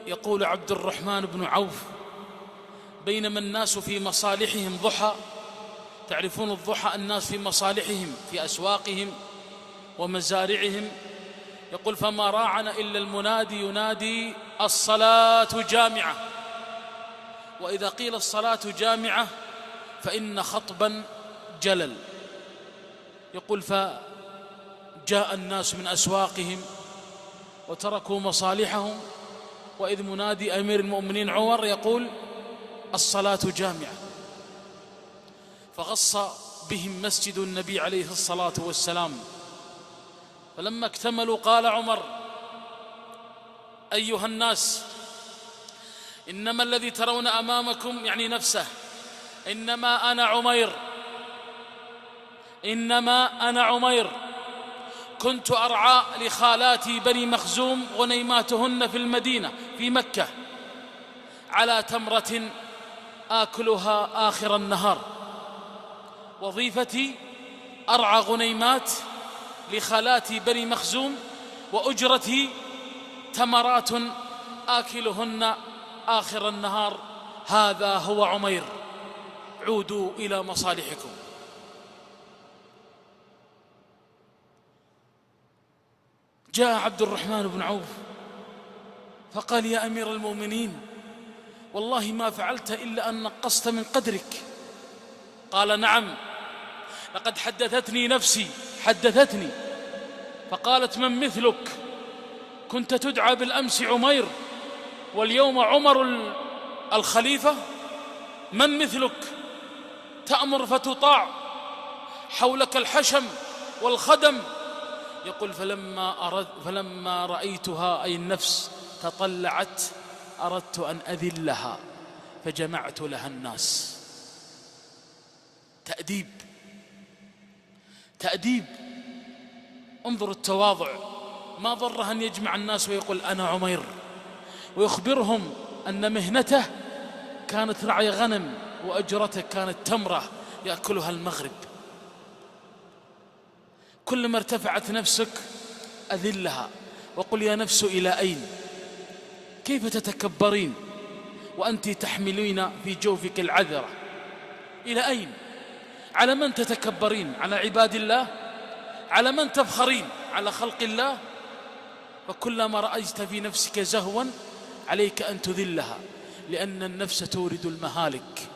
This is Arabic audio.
يقول عبد الرحمن بن عوف: بينما الناس في مصالحهم ضحى، تعرفون الضحى، الناس في مصالحهم في أسواقهم ومزارعهم، يقول: فما راعنا إلا المنادي ينادي الصلاة جامعة. وإذا قيل الصلاة جامعة فإن خطبا جلل. يقول: فجاء الناس من أسواقهم وتركوا مصالحهم، وإذ منادي أمير المؤمنين عمر يقول: الصلاة جامعة. فغص بهم مسجد النبي عليه الصلاة والسلام، فلما اكتملوا قال عمر: أيها الناس، إنما الذي ترون أمامكم، يعني نفسه، إنما أنا عمير كنت أرعى لخالاتي بني مخزوم غنيماتهن في المدينة في مكة على تمرة آكلها آخر النهار. وظيفتي أرعى غنيمات لخالاتي بني مخزوم، وأجرتي تمرات آكلهن آخر النهار. هذا هو عمير، عودوا إلى مصالحكم. جاء عبد الرحمن بن عوف فقال: يا أمير المؤمنين، والله ما فعلت إلا أن نقصت من قدرك. قال: نعم، لقد حدثتني نفسي، حدثتني فقالت: من مثلك؟ كنت تدعى بالأمس عمير واليوم عمر الخليفة؟ من مثلك؟ تأمر فتطاع، حولك الحشم والخدم. يقول: فلما رأيتها، أي النفس، تطلعت، أردت أن أذلها فجمعت لها الناس. تأديب. انظر التواضع، ما ضره أن يجمع الناس ويقول: أنا عمير، ويخبرهم أن مهنته كانت رعي غنم وأجرته كانت تمرة يأكلها المغرب. كلما ارتفعت نفسك أذلها وقل: يا نفس إلى أين؟ كيف تتكبرين وأنت تحملين في جوفك العذرة؟ إلى أين؟ على من تتكبرين؟ على عباد الله؟ على من تفخرين؟ على خلق الله؟ فكلما رأيت في نفسك زهوا عليك أن تذلها، لأن النفس تورد المهالك.